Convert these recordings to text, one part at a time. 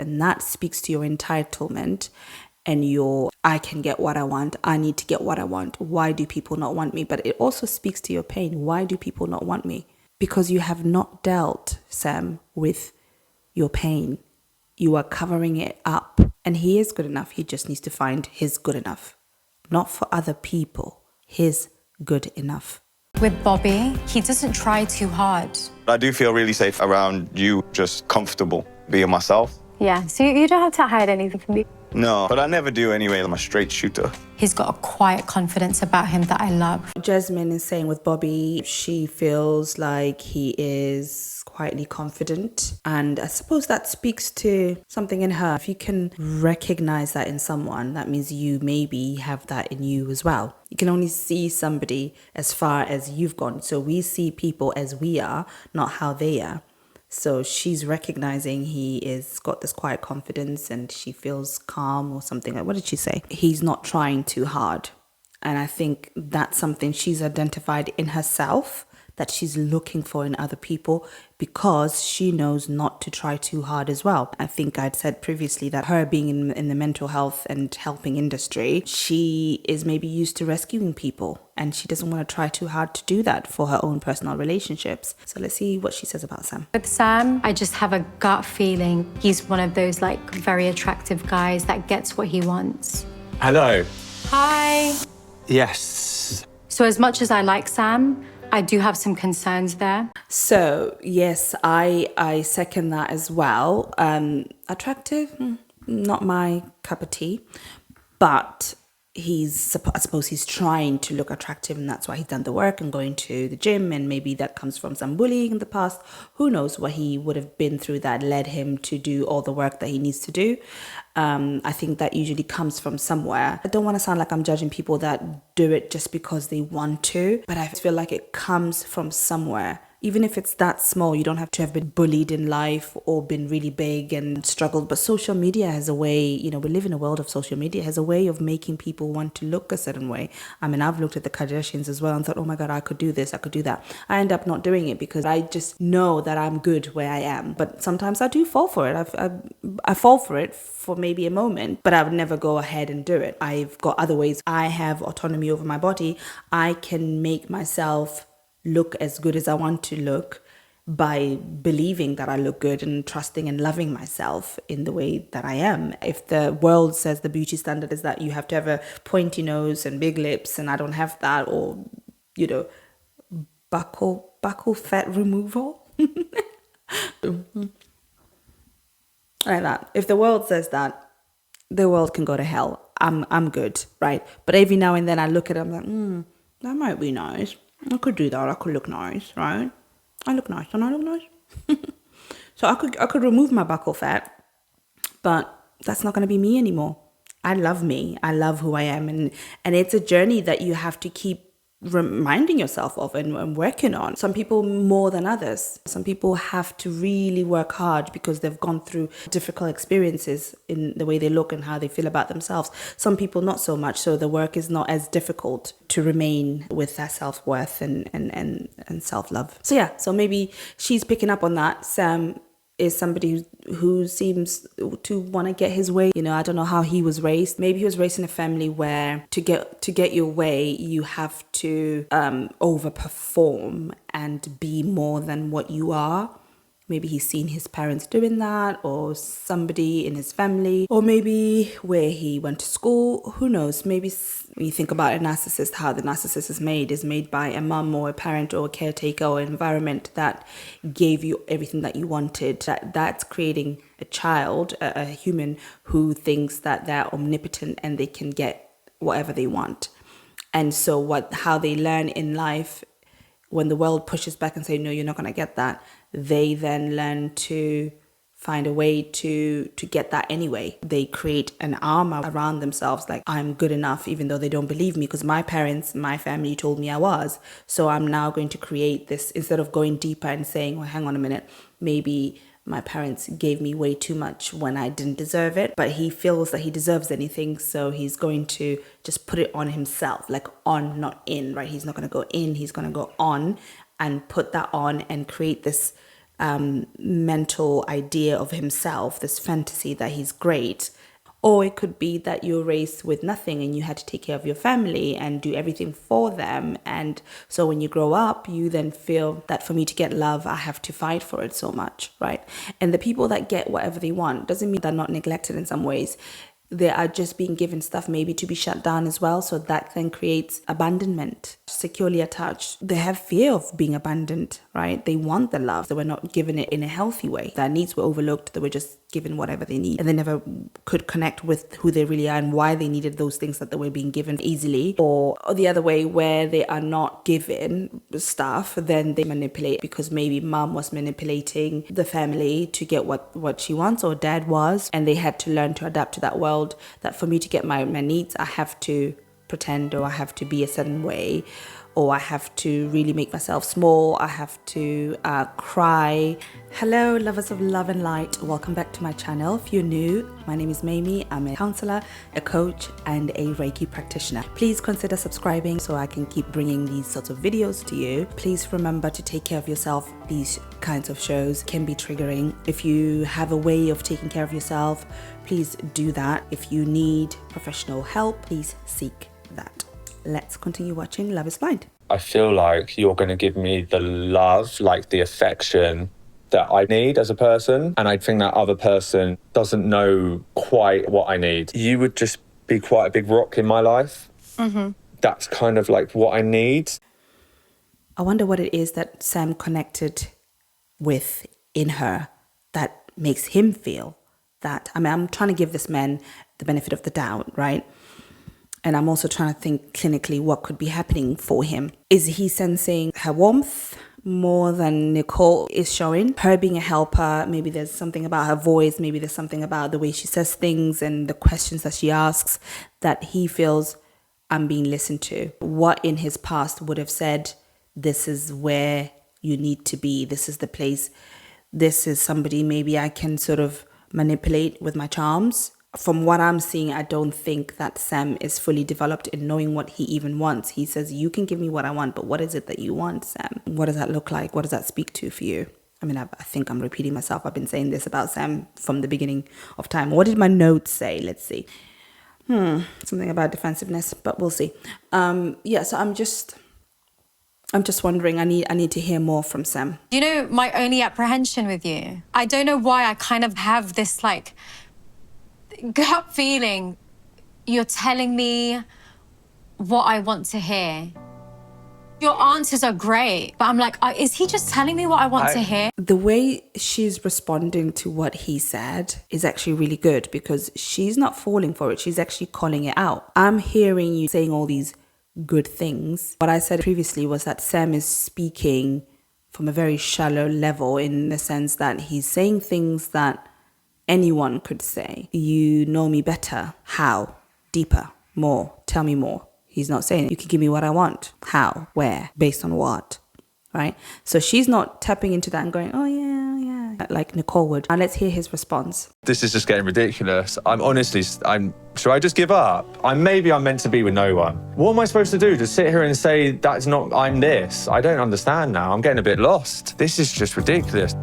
And that speaks to your entitlement and your, I can get what I want. I need to get what I want. Why do people not want me? But it also speaks to your pain. Why do people not want me? Because you have not dealt, Sam, with your pain. You are covering it up. And he is good enough. He just needs to find his good enough. Not for other people. His good enough. With Bobby, he doesn't try too hard. I do feel really safe around you, just comfortable being myself. Yeah, so you don't have to hide anything from me. No, but I never do anyway. I'm a straight shooter. He's got a quiet confidence about him that I love. Jasmine is saying with Bobby, she feels like he is quietly confident. And I suppose that speaks to something in her. If you can recognize that in someone, that means you maybe have that in you as well. You can only see somebody as far as you've gone. So we see people as we are, not how they are. So she's recognizing he is got this quiet confidence and she feels calm or something. What did she say? He's not trying too hard. And I think that's something she's identified in herself that she's looking for in other people because she knows not to try too hard as well. I think I'd said previously that her being in the mental health and helping industry, she is maybe used to rescuing people and she doesn't want to try too hard to do that for her own personal relationships. So let's see what she says about Sam. With Sam, I just have a gut feeling he's one of those like very attractive guys that gets what he wants. Hello. Hi. Yes. So as much as I like Sam, I do have some concerns there. So yes, I second that as well. Attractive, not my cup of tea, but I suppose he's trying to look attractive and that's why he's done the work and going to the gym, and maybe that comes from some bullying in the past. Who knows what he would have been through that led him to do all the work that he needs to do. I think that usually comes from somewhere. I don't want to sound like I'm judging people that do it just because they want to, but I feel like it comes from somewhere. Even if it's that small, you don't have to have been bullied in life or been really big and struggled. But social media has a way, we live in a world of social media, has a way of making people want to look a certain way. I mean, I've looked at the Kardashians as well and thought, oh my God, I could do this, I could do that. I end up not doing it because I just know that I'm good where I am. But sometimes I do fall for it. I fall for it for maybe a moment, but I would never go ahead and do it. I've got other ways. I have autonomy over my body. I can make myself look as good as I want to look by believing that I look good and trusting and loving myself in the way that I am. If the world says the beauty standard is that you have to have a pointy nose and big lips and I don't have that, or buccal fat removal like that. If the world says that, the world can go to hell. I'm good, right? But every now and then I look at it, I'm like, that might be nice. I could do that. I could look nice, right? I look nice. Don't I look nice? So I could remove my buccal fat, but that's not going to be me anymore. I love me. I love who I am. And it's a journey that you have to keep reminding yourself of and working on. Some people more than others. Some people have to really work hard because they've gone through difficult experiences in the way they look and how they feel about themselves. Some people not so much, so the work is not as difficult to remain with that self-worth and self-love. So maybe she's picking up on that. Sam is somebody who seems to want to get his way. I don't know how he was raised. Maybe he was raised in a family where to get your way, you have to overperform and be more than what you are. Maybe he's seen his parents doing that, or somebody in his family, or maybe where he went to school. Who knows? Maybe when you think about a narcissist, how the narcissist is made by a mum or a parent or a caretaker or environment that gave you everything that you wanted. That's creating a child, a human who thinks that they're omnipotent and they can get whatever they want. And so how they learn in life, when the world pushes back and say, no, you're not going to get that, they then learn to find a way to get that anyway. They create an armor around themselves, like, I'm good enough, even though they don't believe me, because my parents, my family told me I was. So I'm now going to create this, instead of going deeper and saying, well, hang on a minute, maybe my parents gave me way too much when I didn't deserve it, but he feels that he deserves anything, so he's going to just put it on himself, like on, not in, right? He's not going to go in, he's going to go on and put that on and create this mental idea of himself, this fantasy that he's great. Or it could be that you're raised with nothing and you had to take care of your family and do everything for them. And so when you grow up, you then feel that for me to get love, I have to fight for it so much, right? And the people that get whatever they want doesn't mean they're not neglected in some ways. They are just being given stuff maybe to be shut down as well. So that then creates abandonment, securely attached. They have fear of being abandoned, right? They want the love. They were not given it in a healthy way. Their needs were overlooked. They were just given whatever they need. And they never could connect with who they really are and why they needed those things that they were being given easily. Or the other way, where they are not given stuff, then they manipulate because maybe mom was manipulating the family to get what she wants, or dad was. And they had to learn to adapt to that world, that for me to get my needs, I have to pretend, or I have to be a certain way, or I have to really make myself small. I have to cry. Hello, lovers of love and light. Welcome back to my channel. If you're new, my name is Mamie. I'm a counselor, a coach, and a Reiki practitioner. Please consider subscribing so I can keep bringing these sorts of videos to you. Please remember to take care of yourself. These kinds of shows can be triggering. If you have a way of taking care of yourself, please do that. If you need professional help, please seek that. Let's continue watching Love is Blind. I feel like you're going to give me the love, like the affection that I need as a person. And I think that other person doesn't know quite what I need. You would just be quite a big rock in my life. Mm-hmm. That's kind of like what I need. I wonder what it is that Sam connected with in her that makes him feel that. I mean, I'm trying to give this man the benefit of the doubt, right? And I'm also trying to think clinically what could be happening for him. Is he sensing her warmth more than Nicole is showing? Her being a helper, maybe there's something about her voice, maybe there's something about the way she says things and the questions that she asks that he feels, I'm being listened to. What in his past would have said, this is where you need to be, this is the place, this is somebody maybe I can sort of manipulate with my charms. From what I'm seeing, I don't think that Sam is fully developed in knowing what he even wants. He says, you can give me what I want, but what is it that you want, Sam? What does that look like? What does that speak to for you? I mean, I think I'm repeating myself. I've been saying this about Sam from the beginning of time. What did my notes say? Let's see. Something about defensiveness, but we'll see. Yeah, so I'm just wondering, I need to hear more from Sam. You know, my only apprehension with you, I don't know why I kind of have this like gut feeling. You're telling me what I want to hear. Your answers are great, but I'm like, is he just telling me what I want to hear? The way she's responding to what he said is actually really good because she's not falling for it. She's actually calling it out. I'm hearing you saying all these good things. What I said previously was that Sam is speaking from a very shallow level in the sense that he's saying things that anyone could say. You know me better. How? Deeper. More. Tell me more. He's not saying you can give me what I want. How? Where? Based on what? Right? So she's not tapping into that and going, oh yeah, like Nicole would. Now let's hear his response. This is just getting ridiculous. Should I just give up? I'm meant to be with no one. What am I supposed to do? Just sit here and say, I'm this? I don't understand now. I'm getting a bit lost. This is just ridiculous.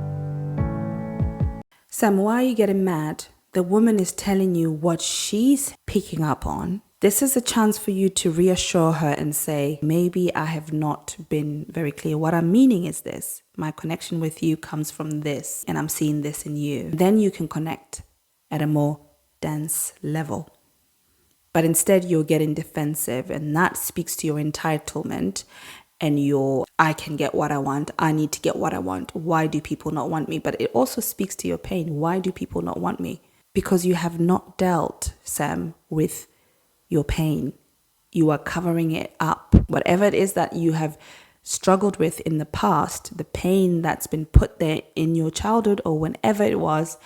Sam, why are you getting mad? The woman is telling you what she's picking up on. This is a chance for you to reassure her and say, maybe I have not been very clear. What I'm meaning is this. My connection with you comes from this, and I'm seeing this in you. Then you can connect at a more dense level. But instead, you're getting defensive, and that speaks to your entitlement and I can get what I want. I need to get what I want. Why do people not want me? But it also speaks to your pain. Why do people not want me? Because you have not dealt, Sam, with your pain. You are covering it up. Whatever it is that you have struggled with in the past, the pain that's been put there in your childhood or whenever it was,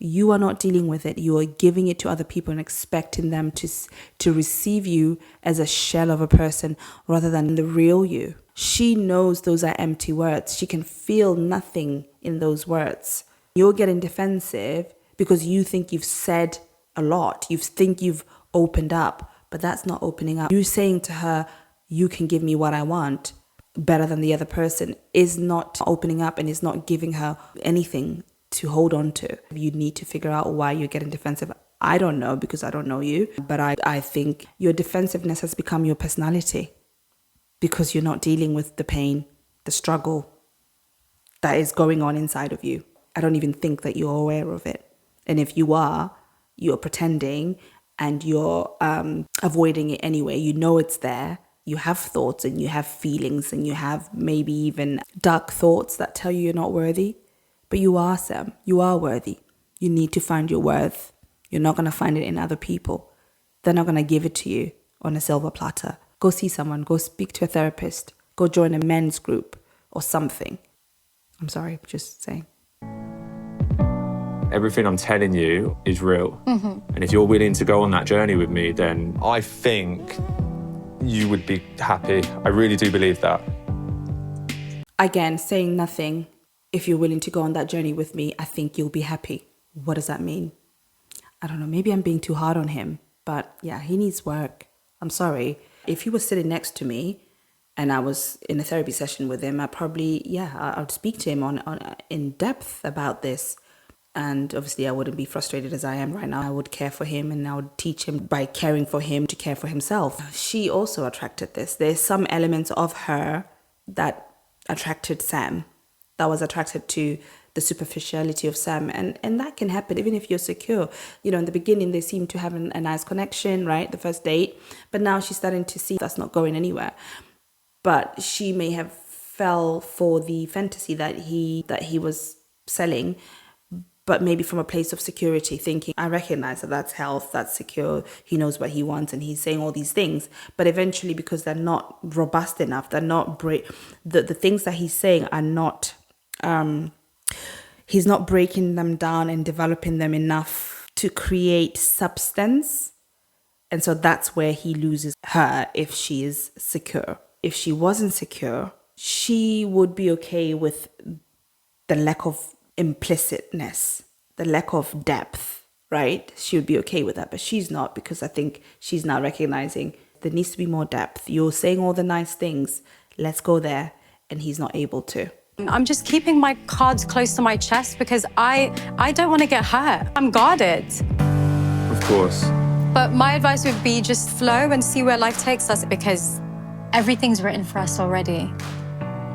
you are not dealing with it. You are giving it to other people and expecting them to receive you as a shell of a person rather than the real you. She knows those are empty words. She can feel nothing in those words. You're getting defensive because you think you've said a lot. You think you've opened up, but that's not opening up. You saying to her, you can give me what I want. better than the other person is not opening up and is not giving her anything to hold on to. You need to figure out why you're getting defensive. I don't know because I don't know you, but I think your defensiveness has become your personality because you're not dealing with the pain, the struggle that is going on inside of you. I don't even think that you're aware of it. And if you are, you're pretending and you're avoiding it anyway. You know it's there. You have thoughts and you have feelings and you have maybe even dark thoughts that tell you you're not worthy. But you are, Sam. You are worthy. You need to find your worth. You're not going to find it in other people. They're not going to give it to you on a silver platter. Go see someone. Go speak to a therapist. Go join a men's group or something. I'm sorry, just saying. Everything I'm telling you is real. And if you're willing to go on that journey with me, then I think you would be happy. I really do believe that. Again, saying nothing. If you're willing to go on that journey with me, I think you'll be happy. What does that mean? I don't know. Maybe I'm being too hard on him. But yeah, he needs work. I'm sorry. If he was sitting next to me and I was in a therapy session with him, I would speak to him on in depth about this. And obviously I wouldn't be frustrated as I am right now. I would care for him and I would teach him by caring for him to care for himself. She also attracted this. There's some elements of her that attracted Sam, that was attracted to the superficiality of Sam. And that can happen even if you're secure. You know, in the beginning, they seem to have a nice connection, right? The first date. But now she's starting to see that's not going anywhere. But she may have fell for the fantasy that he was selling, but maybe from a place of security, thinking, I recognize that that's health, that's secure, he knows what he wants, and he's saying all these things. But eventually, because they're not robust enough, they're not the things that he's saying are not, he's not breaking them down and developing them enough to create substance. And so that's where he loses her if she is secure. If she wasn't secure, she would be okay with the lack of implicitness, the lack of depth, right? She would be okay with that, but she's not, because I think she's now recognizing there needs to be more depth. You're saying all the nice things, let's go there, and he's not able to. I'm just keeping my cards close to my chest because I don't want to get hurt. I'm guarded. Of course. But my advice would be just flow and see where life takes us because everything's written for us already.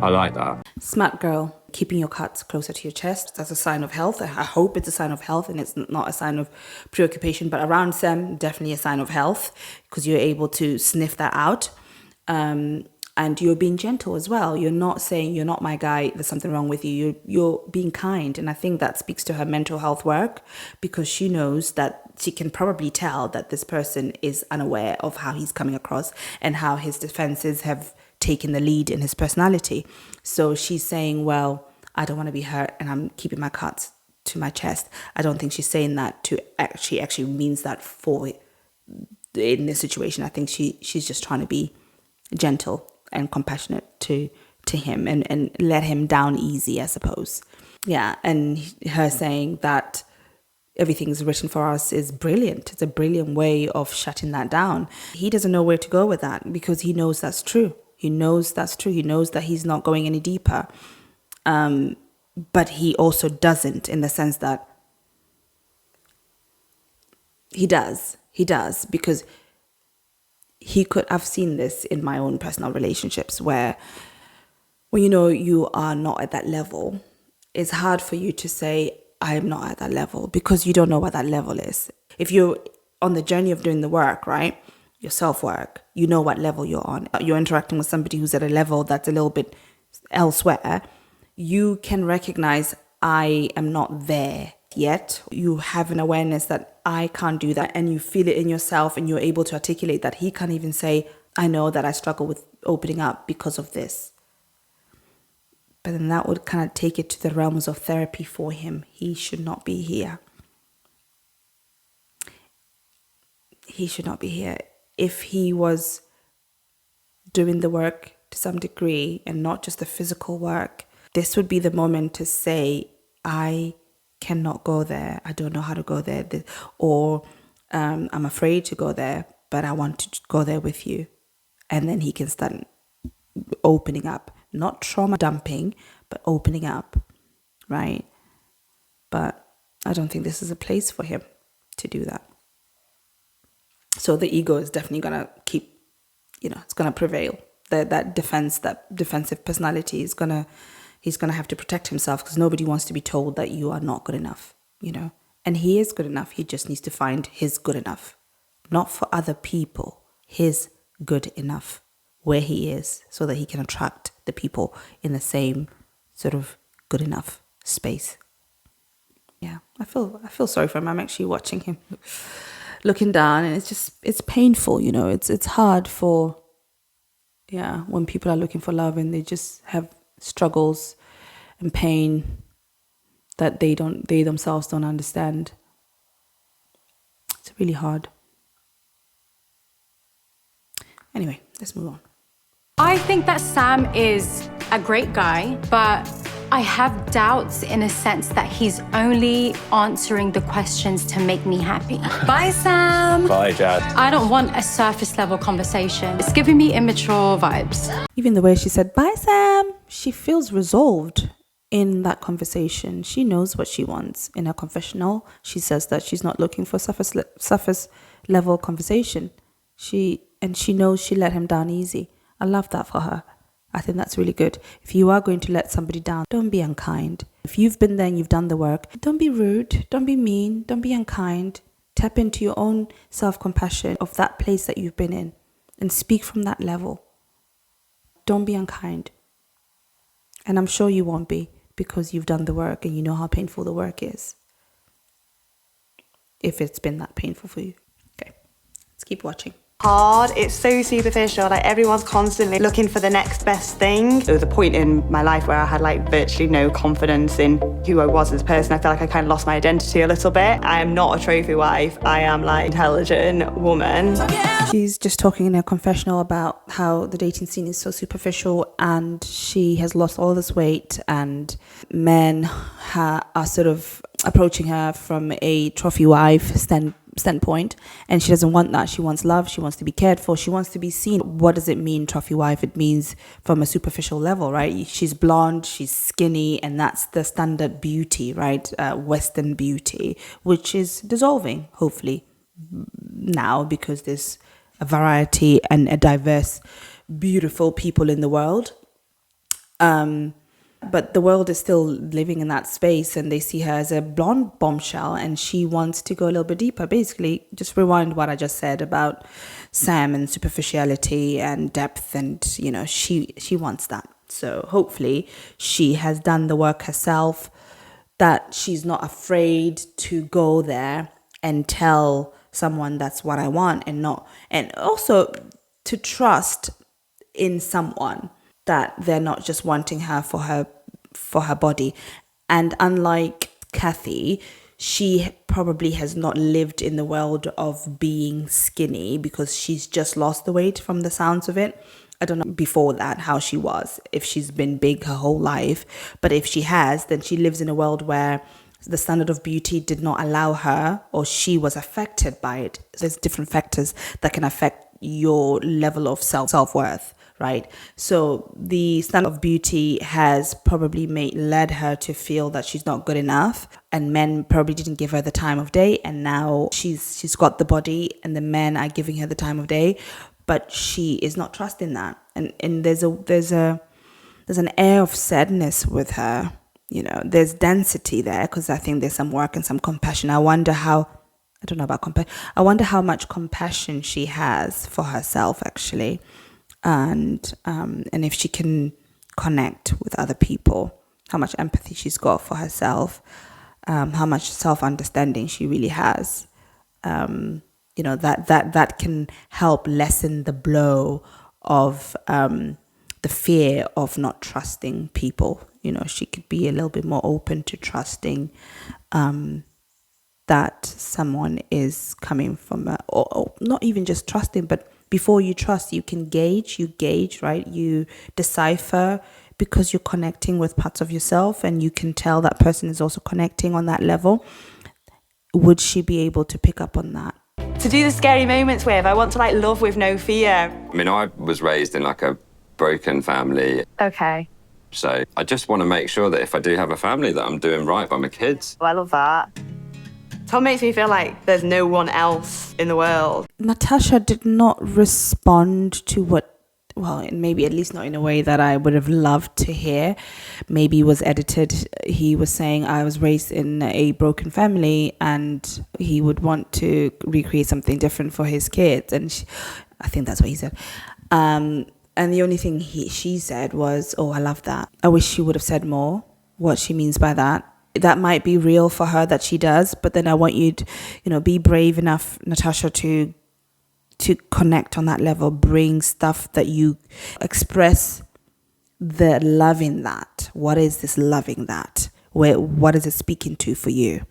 I like that. Smart girl, keeping your cards closer to your chest. That's a sign of health. I hope it's a sign of health and it's not a sign of preoccupation. But around Sam, definitely a sign of health because you're able to sniff that out. And you're being gentle as well. You're not saying, you're not my guy, there's something wrong with you. You're being kind. And I think that speaks to her mental health work because she knows that she can probably tell that this person is unaware of how he's coming across and how his defenses have taken the lead in his personality. So she's saying, well, I don't want to be hurt and I'm keeping my cards to my chest. I don't think she's saying that to actually means that for in this situation. I think she's just trying to be gentle and compassionate to him and let him down easy, I suppose. Yeah, and her saying that everything's written for us is brilliant. It's a brilliant way of shutting that down. He doesn't know where to go with that because he knows that's true. He knows that's true. He knows that he's not going any deeper. But he also doesn't, in the sense that he does. He does, because he could have seen this in my own personal relationships where when you know you are not at that level, it's hard for you to say, I am not at that level, because you don't know what that level is. If you're on the journey of doing the work, right, your self-work, you know what level you're on. You're interacting with somebody who's at a level that's a little bit elsewhere. You can recognize, I am not there yet. You have an awareness that I can't do that, and you feel it in yourself, and you're able to articulate that. He can't even say, I know that I struggle with opening up because of this. But then that would kind of take it to the realms of therapy for him. He should not be here. He should not be here. If he was doing the work to some degree and not just the physical work, this would be the moment to say, I cannot go there. I don't know how to go there. Or I'm afraid to go there, but I want to go there with you. And then he can start opening up not trauma dumping, but opening up, right? But I don't think this is a place for him to do that. So the ego is definitely going to keep, it's going to prevail. That defensive personality he's going to have to protect himself, because nobody wants to be told that you are not good enough, And he is good enough. He just needs to find his good enough, not for other people, his good enough, where he is, so that he can attract the people in the same sort of good enough space. Yeah, I feel sorry for him. I'm actually watching him looking down, and it's painful, it's hard for, when people are looking for love and they just have struggles and pain that they themselves don't understand. It's really hard. Anyway, let's move on. I think that Sam is a great guy, but I have doubts in a sense that he's only answering the questions to make me happy. Bye, Sam. Bye, Jad. I don't want a surface level conversation. It's giving me immature vibes. Even the way she said, bye, Sam, she feels resolved in that conversation. She knows what she wants. In her confessional, she says that she's not looking for surface level conversation. She knows she let him down easy. I love that for her. I think that's really good. If you are going to let somebody down, don't be unkind. If you've been there and you've done the work, don't be rude, don't be mean, don't be unkind. Tap into your own self-compassion of that place that you've been in and speak from that level. Don't be unkind. And I'm sure you won't be, because you've done the work and you know how painful the work is. If it's been that painful for you. Okay, let's keep watching. Hard, it's so superficial, like everyone's constantly looking for the next best thing. There was a point in my life where I had like virtually no confidence in who I was as a person. I felt like I kind of lost my identity a little bit. I am not a trophy wife, I am like intelligent woman. She's just talking in her confessional about how the dating scene is so superficial, and she has lost all this weight, and men are sort of approaching her from a trophy wife standpoint, and she doesn't want that. She wants love, she wants to be cared for, she wants to be seen. What does it mean, trophy wife? It means from a superficial level, right? She's blonde, she's skinny, and that's the standard beauty, right? Western beauty, which is dissolving, hopefully, now, because there's a variety and a diverse, beautiful people in the world. But the world is still living in that space, and they see her as a blonde bombshell, and she wants to go a little bit deeper. Basically, just rewind what I just said about Sam and superficiality and depth, and she wants that. So hopefully she has done the work herself, that she's not afraid to go there and tell someone that's what I want, and also to trust in someone that they're not just wanting her for her body. And unlike Kathy, she probably has not lived in the world of being skinny, because she's just lost the weight from the sounds of it. I don't know before that how she was, if she's been big her whole life. But if she has, then she lives in a world where the standard of beauty did not allow her, or she was affected by it. There's different factors that can affect your level of self-worth. Right. So the standard of beauty has probably led her to feel that she's not good enough, and men probably didn't give her the time of day. And now she's got the body, and the men are giving her the time of day, but she is not trusting that. And there's an air of sadness with her. There's density there, because I think there's some work and some compassion. I wonder how much compassion she has for herself, actually. And if she can connect with other people, how much empathy she's got for herself, how much self-understanding she really has, that can help lessen the blow of the fear of not trusting people. She could be a little bit more open to trusting that someone is coming from, or not even just trusting, but before you trust, you gauge, right? You decipher, because you're connecting with parts of yourself, and you can tell that person is also connecting on that level. Would she be able to pick up on that? To do the scary moments with, I want to love with no fear. I mean, I was raised in a broken family. Okay. So I just want to make sure that if I do have a family, that I'm doing right by my kids. I love that. Tom makes me feel like there's no one else in the world. Natasha did not respond to what, well, maybe at least not in a way that I would have loved to hear. Maybe it was edited. He was saying, I was raised in a broken family and he would want to recreate something different for his kids. And I think that's what he said. And the only thing she said was, oh, I love that. I wish she would have said more, what she means by that. That might be real for her that she does, but then I want you to, be brave enough, Natasha, to connect on that level, bring stuff that you express the love in that. What is this loving that? What is it speaking to for you?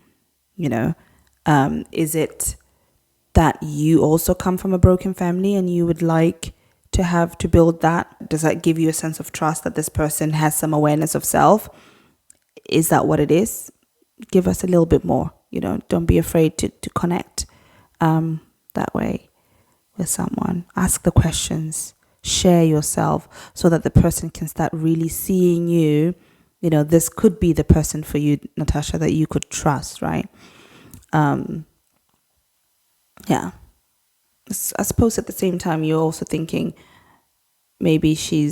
Is it that you also come from a broken family and you would like to build that? Does that give you a sense of trust that this person has some awareness of self? Is that what it is? Give us a little bit more. Don't be afraid to connect that way with someone. Ask the questions. Share yourself so that the person can start really seeing you. This could be the person for you, Natasha, that you could trust, right? Yeah. I suppose at the same time, you're also thinking maybe she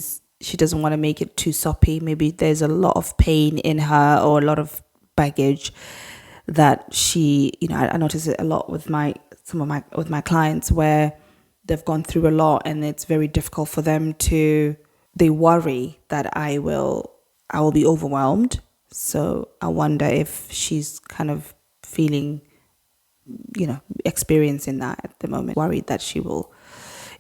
doesn't want to make it too soppy. Maybe there's a lot of pain in her or a lot of baggage that she, I notice it a lot with my clients where they've gone through a lot and it's very difficult for them they worry that I will be overwhelmed. So I wonder if she's kind of feeling, experiencing that at the moment, worried that it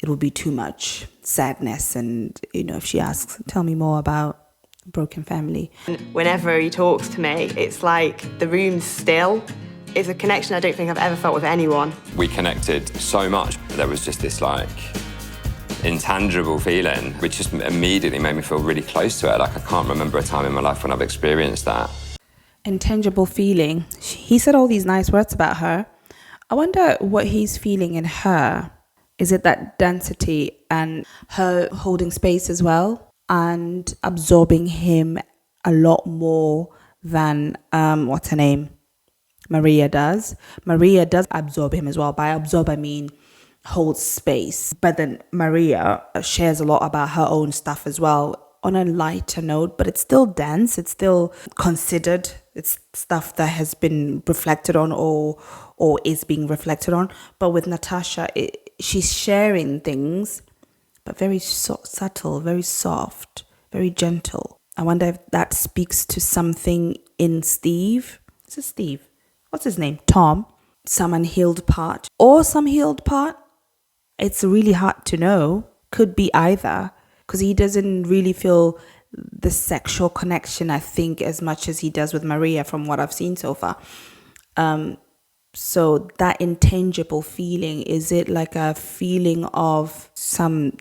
will be too much sadness. And, if she asks, tell me more about broken family. Whenever he talks to me, it's like the room's still. It's a connection I don't think I've ever felt with anyone. We connected so much. There was just this intangible feeling, which just immediately made me feel really close to it. I can't remember a time in my life when I've experienced that. Intangible feeling. He said all these nice words about her. I wonder what he's feeling in her. Is it that density and her holding space as well and absorbing him a lot more than, what's her name? Maria does. Maria does absorb him as well. By absorb, I mean hold space. But then Maria shares a lot about her own stuff as well on a lighter note, but it's still dense. It's still considered. It's stuff that has been reflected on or is being reflected on. But with Natasha, she's sharing things, but very subtle, very soft, very gentle. I wonder if that speaks to something in Steve. Is it Steve? What's his name? Tom. Some unhealed part or some healed part. It's really hard to know. Could be either, because he doesn't really feel the sexual connection, I think, as much as he does with Maria from what I've seen so far. So that intangible feeling, is it like a feeling of some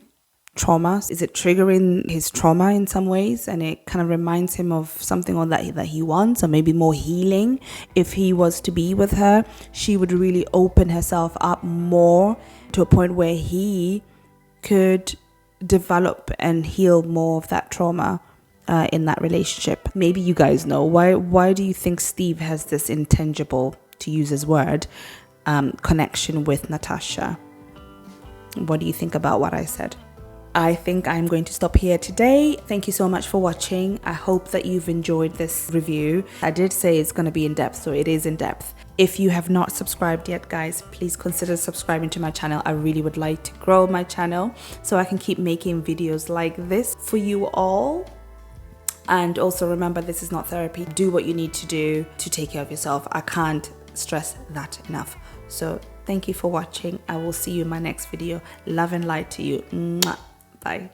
trauma? Is it triggering his trauma in some ways? And it kind of reminds him of something on that he wants, or maybe more healing. If he was to be with her, she would really open herself up more to a point where he could develop and heal more of that trauma in that relationship. Maybe you guys know. Why do you think Steve has this intangible, to use his word, connection with Natasha? What do you think about what I said? I think I'm going to stop here today. Thank you so much for watching. I hope that you've enjoyed this review. I did say it's going to be in depth, so it is in depth. If you have not subscribed yet, guys, please consider subscribing to my channel. I really would like to grow my channel so I can keep making videos like this for you all. And also remember, this is not therapy. Do what you need to do to take care of yourself. I can't stress that enough. So thank you for watching. I will see you in my next video. Love and light to you. Mwah. Bye.